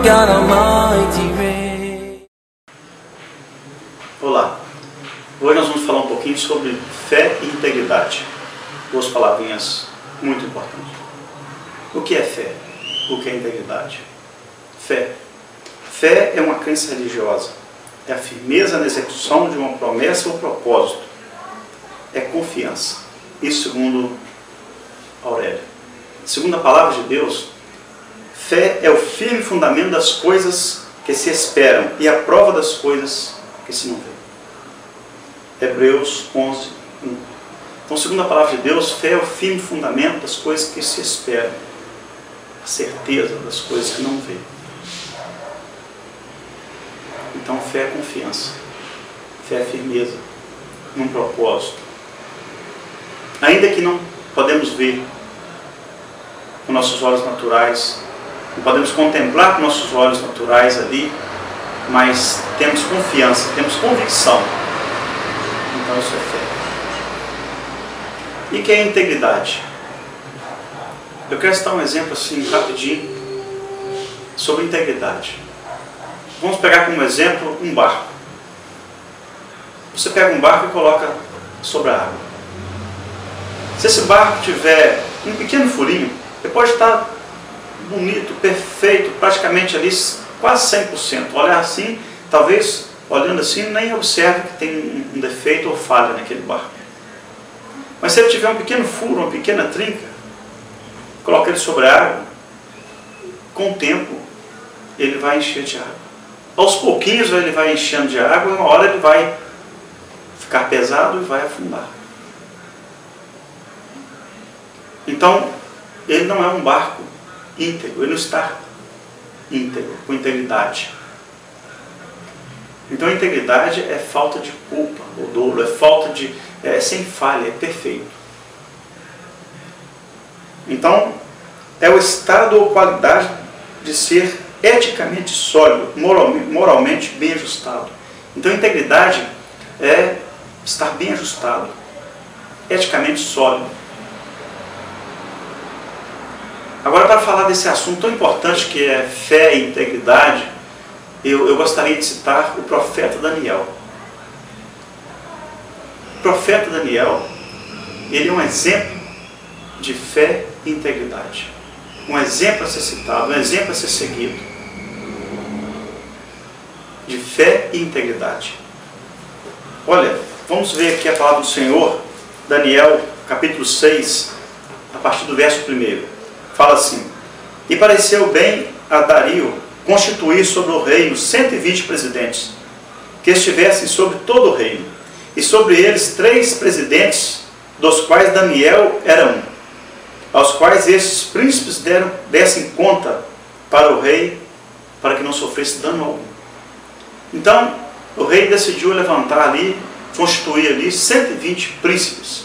Lord God Almighty reigns. Olá, hoje nós vamos falar um pouquinho sobre fé e integridade. Duas palavrinhas muito importantes. O que é fé? O que é integridade? Fé. Fé é uma crença religiosa. É a firmeza na execução de uma promessa ou propósito. É confiança. Isso segundo Aurélio. Segundo a palavra de Deus, fé é o firme fundamento das coisas que se esperam e a prova das coisas que se não vê. Hebreus 11, 1. Então, segundo a palavra de Deus, fé é o firme fundamento das coisas que se esperam, a certeza das coisas que não vê. Então, fé é confiança, fé é firmeza num propósito. Ainda que não podemos ver com nossos olhos naturais, não podemos contemplar com nossos olhos naturais ali, mas temos confiança, temos convicção. Então isso é fé. E que é integridade? Eu quero citar um exemplo assim, rapidinho, sobre integridade. Vamos pegar como exemplo um barco. Você pega um barco e coloca sobre a água. Se esse barco tiver um pequeno furinho, ele pode estar bonito, perfeito, praticamente ali quase 100%. Olhar assim, talvez olhando assim, nem observe que tem um defeito ou falha naquele barco. Mas se ele tiver um pequeno furo, uma pequena trinca, coloca ele sobre a água, com o tempo ele vai encher de água. Aos pouquinhos ele vai enchendo de água e uma hora ele vai ficar pesado e vai afundar. Então, ele não é um barco íntegro, ele não está íntegro, com integridade. Então, a integridade é falta de culpa, ou dolo, é falta de... é sem falha, é perfeito. Então, é o estado ou qualidade de ser eticamente sólido, moralmente bem ajustado. Então, a integridade é estar bem ajustado, eticamente sólido. Agora, para falar desse assunto tão importante que é fé e integridade, eu gostaria de citar o profeta Daniel. O profeta Daniel, ele é um exemplo de fé e integridade. Um exemplo a ser citado, um exemplo a ser seguido. De fé e integridade. Olha, vamos ver aqui a palavra do Senhor, Daniel, capítulo 6, a partir do verso 1. Fala assim: E pareceu bem a Dario constituir sobre o reino 120 presidentes, que estivessem sobre todo o reino, e sobre eles 3 presidentes, dos quais Daniel era um, aos quais estes príncipes dessem conta para o rei, para que não sofresse dano algum. Então, o rei decidiu levantar ali, constituir ali 120 príncipes,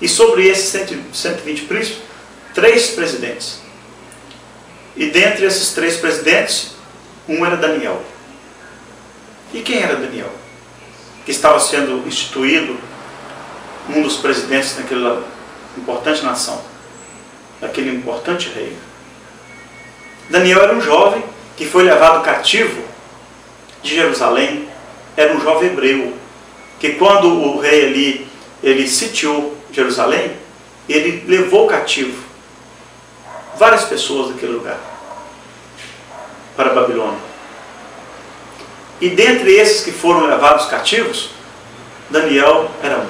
e sobre esses 120 príncipes, 3 presidentes. E dentre esses 3 presidentes, um era Daniel. E quem era Daniel? Que estava sendo instituído um dos presidentes daquela importante nação, daquele importante reino. Daniel era um jovem que foi levado cativo de Jerusalém. Era um jovem hebreu, que quando o rei ali, ele sitiou Jerusalém, ele levou cativo várias pessoas daquele lugar para a Babilônia. E dentre esses que foram levados cativos, Daniel era um.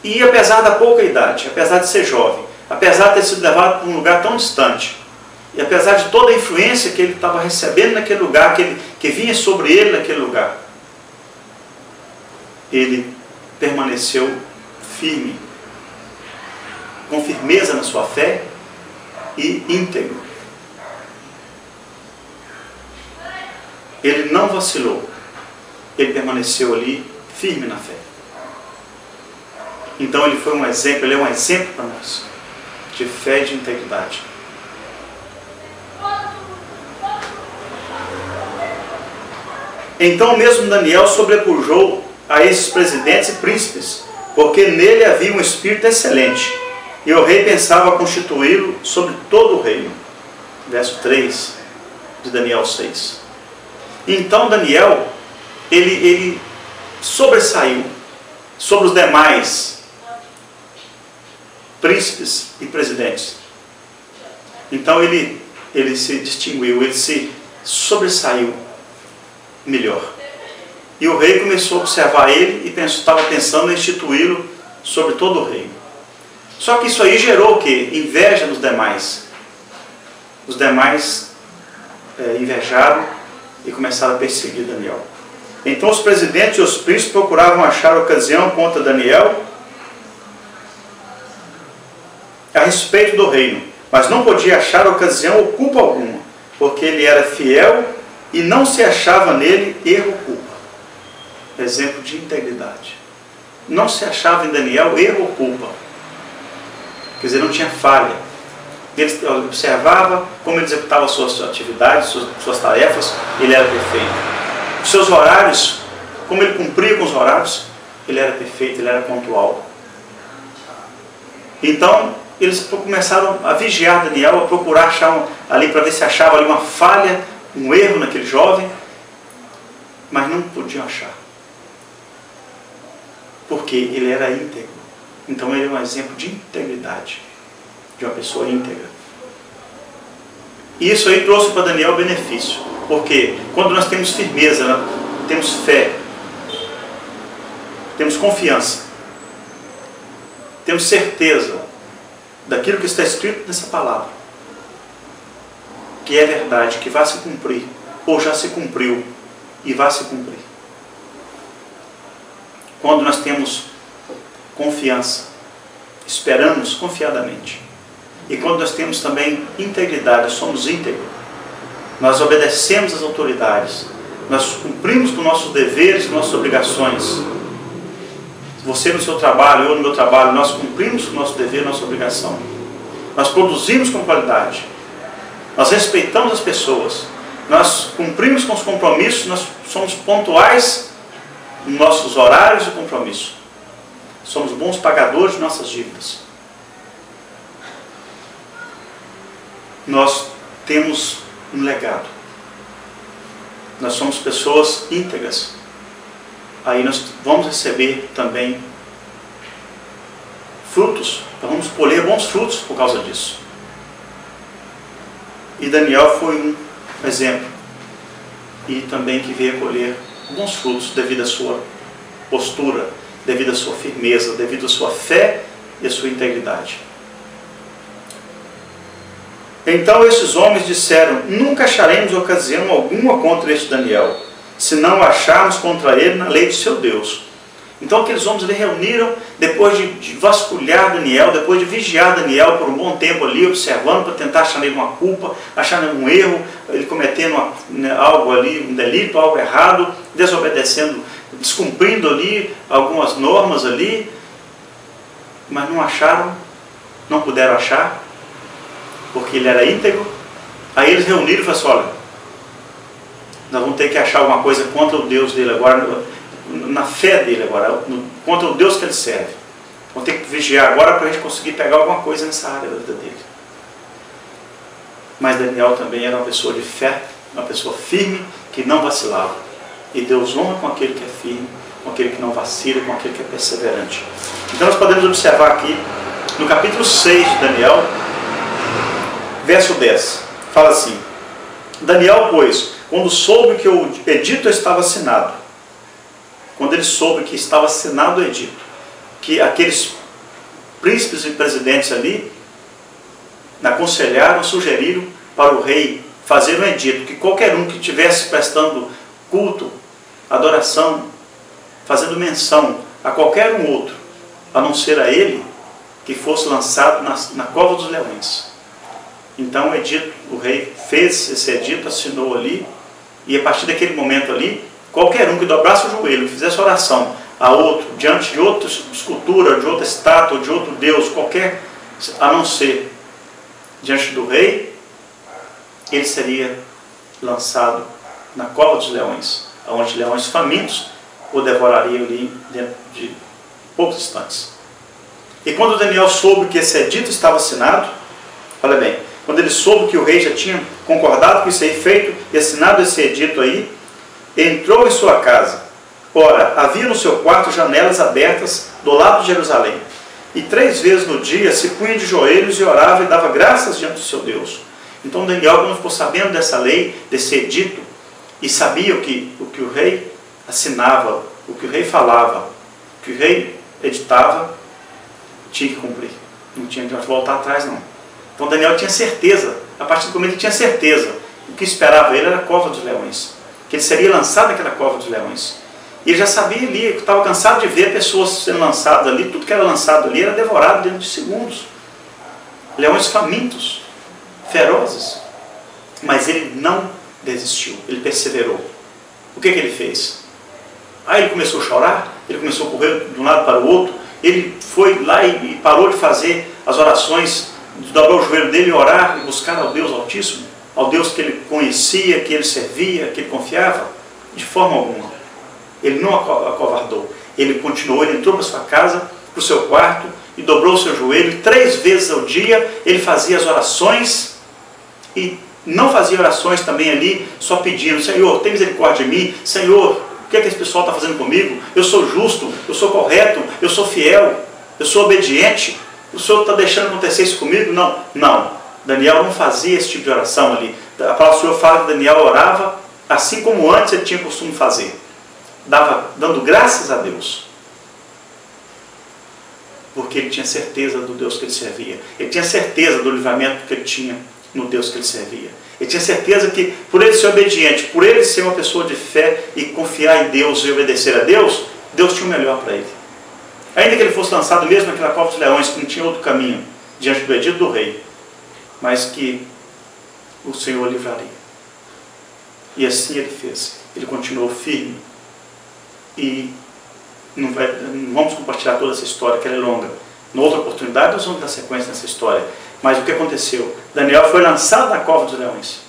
E apesar da pouca idade, apesar de ser jovem, apesar de ter sido levado para um lugar tão distante, e apesar de toda a influência que ele estava recebendo naquele lugar, que vinha sobre ele naquele lugar, ele permaneceu firme, com firmeza na sua fé e íntegro. Ele não vacilou, ele permaneceu ali firme na fé. Então ele foi um exemplo, ele é um exemplo para nós de fé e de integridade. Então mesmo Daniel sobrepujou a esses presidentes e príncipes, porque nele havia um espírito excelente, E o rei pensava constituí-lo sobre todo o reino. Verso 3 de Daniel 6. Então Daniel, ele sobressaiu sobre os demais príncipes e presidentes. Então ele se distinguiu, ele se sobressaiu melhor. E o rei começou a observar ele e estava pensando em instituí-lo sobre todo o reino. Só que isso aí gerou o quê? Inveja nos demais. Os demais invejaram e começaram a perseguir Daniel. Então os presidentes e os príncipes procuravam achar ocasião contra Daniel a respeito do reino, mas não podia achar ocasião ou culpa alguma, porque ele era fiel e não se achava nele erro ou culpa. Exemplo de integridade. Não se achava em Daniel erro ou culpa. Quer dizer, não tinha falha. Ele observava como ele executava suas atividades, suas tarefas, ele era perfeito. Os seus horários, como ele cumpria com os horários, ele era perfeito, ele era pontual. Então, eles começaram a vigiar Daniel, a procurar achar ali, para ver se achava ali uma falha, um erro naquele jovem, mas não podiam achar. Porque ele era íntegro. Então ele é um exemplo de integridade, de uma pessoa íntegra. E isso aí trouxe para Daniel benefício. Porque quando nós temos firmeza, temos fé, temos confiança, temos certeza daquilo que está escrito nessa palavra, que é verdade, que vai se cumprir, ou já se cumpriu e vai se cumprir. Quando nós temos confiança, esperamos confiadamente. E quando nós temos também integridade, somos íntegros, nós obedecemos às autoridades, nós cumprimos com nossos deveres, com nossas obrigações. Você no seu trabalho, eu no meu trabalho, nós cumprimos com o nosso dever, nossa obrigação. Nós produzimos com qualidade. Nós respeitamos as pessoas. Nós cumprimos com os compromissos, nós somos pontuais nos nossos horários de compromisso. Somos bons pagadores de nossas dívidas. Nós temos um legado. Nós somos pessoas íntegras. Aí nós vamos receber também frutos, vamos colher bons frutos por causa disso. E Daniel foi um exemplo, e também que veio colher bons frutos devido à sua postura, devido à sua firmeza, devido à sua fé e à sua integridade. Então esses homens disseram: nunca acharemos ocasião alguma contra este Daniel, se não o acharmos contra ele na lei de seu Deus. Então aqueles homens ali reuniram, depois de vasculhar Daniel, depois de vigiar Daniel por um bom tempo ali, observando para tentar achar nele uma culpa, achar nele um erro, ele cometendo algo ali, um delito, algo errado, desobedecendo, descumprindo ali algumas normas ali, mas não acharam, não puderam achar, porque ele era íntegro. Aí eles reuniram e falaram assim: olha, nós vamos ter que achar alguma coisa contra o Deus dele agora, na fé dele agora, contra o Deus que ele serve. Vamos ter que vigiar agora para a gente conseguir pegar alguma coisa nessa área da vida dele. Mas Daniel também era uma pessoa de fé, uma pessoa firme, que não vacilava. E Deus honra com aquele que é firme, com aquele que não vacila, com aquele que é perseverante. Então nós podemos observar aqui, no capítulo 6 de Daniel, verso 10, fala assim: Daniel, pois, quando soube que o edito estava assinado, quando ele soube que estava assinado o edito, que aqueles príncipes e presidentes ali aconselharam, sugeriram para o rei fazer um edito, que qualquer um que estivesse prestando culto, adoração, fazendo menção a qualquer um outro, a não ser a ele, que fosse lançado na cova dos leões. Então o edito, o rei fez esse edito, assinou ali, e a partir daquele momento ali, qualquer um que dobrasse o joelho, que fizesse oração a outro, diante de outra escultura, de outra estátua, de outro Deus, qualquer, a não ser diante do rei, ele seria lançado na cova dos leões, onde leões famintos o devorariam ali dentro de poucos instantes. E quando Daniel soube que esse edito estava assinado, olha bem, quando ele soube que o rei já tinha concordado com isso aí, feito e assinado esse edito aí, entrou em sua casa. Ora, havia no seu quarto janelas abertas do lado de Jerusalém. E 3 vezes no dia se punha de joelhos e orava e dava graças diante do seu Deus. Então Daniel, quando ficou sabendo dessa lei, desse edito, e sabia o que o rei assinava, o que o rei falava, o que o rei editava, tinha que cumprir. Não tinha que voltar atrás, não. Então Daniel tinha certeza, a partir do momento ele tinha certeza, o que esperava ele era a cova dos leões, que ele seria lançado naquela cova dos leões. E ele já sabia ali, estava cansado de ver pessoas sendo lançadas ali, tudo que era lançado ali era devorado dentro de segundos. Leões famintos, ferozes. Mas ele não desistiu, ele perseverou. O que ele fez? Aí ele começou a chorar, ele começou a correr de um lado para o outro, ele foi lá e parou de fazer as orações, de dobrar o joelho dele e orar e buscar ao Deus Altíssimo, ao Deus que ele conhecia, que ele servia, que ele confiava, de forma alguma. Ele não acovardou, ele continuou, ele entrou para sua casa, para o seu quarto e dobrou o seu joelho, 3 vezes ao dia ele fazia as orações e não fazia orações também ali, só pedindo, Senhor, tem misericórdia de mim, Senhor, o que é que esse pessoal está fazendo comigo? Eu sou justo, eu sou correto, eu sou fiel, eu sou obediente, o Senhor está deixando acontecer isso comigo? Não, não, Daniel não fazia esse tipo de oração ali. A palavra do Senhor fala que Daniel orava assim como antes ele tinha costume fazer, dando graças a Deus, porque ele tinha certeza do Deus que ele servia, ele tinha certeza do livramento que ele tinha no Deus que ele servia, ele tinha certeza que por ele ser obediente, por ele ser uma pessoa de fé e confiar em Deus e obedecer a Deus, Deus tinha o melhor para ele. Ainda que ele fosse lançado mesmo naquela cova dos leões, que não tinha outro caminho, diante do edito do rei, mas que o Senhor livraria. E assim ele fez, ele continuou firme. E não vamos compartilhar toda essa história, que ela é longa. Na outra oportunidade nós vamos dar sequência nessa história. Mas o que aconteceu? Daniel foi lançado na cova dos leões,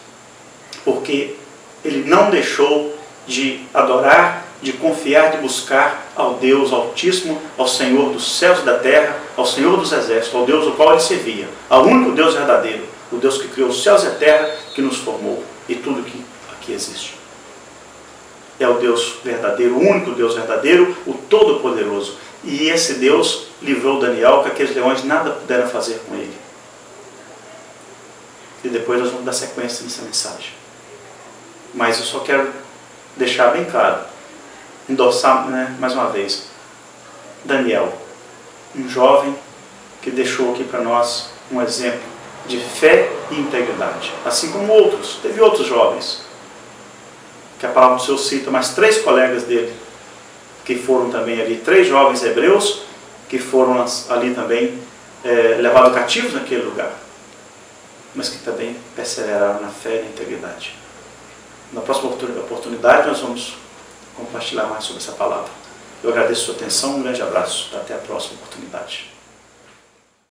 porque ele não deixou de adorar, de confiar, de buscar ao Deus Altíssimo, ao Senhor dos céus e da terra, ao Senhor dos exércitos, ao Deus ao qual ele servia, ao único Deus verdadeiro, o Deus que criou os céus e a terra, que nos formou e tudo que aqui existe. É o Deus verdadeiro, o único Deus verdadeiro, o Todo-Poderoso. E esse Deus livrou Daniel, que aqueles leões nada puderam fazer com ele. E depois nós vamos dar sequência nessa mensagem. Mas eu só quero deixar bem claro, endossar, mais uma vez, Daniel, um jovem que deixou aqui para nós um exemplo de fé e integridade. Assim como outros, teve outros jovens, que a palavra do Senhor cita, mas 3 colegas dele, que foram também ali, 3 jovens hebreus, que foram ali também levados cativos naquele lugar, mas que também perseveraram na fé e na integridade. Na próxima oportunidade nós vamos compartilhar mais sobre essa palavra. Eu agradeço a sua atenção, um grande abraço, até a próxima oportunidade.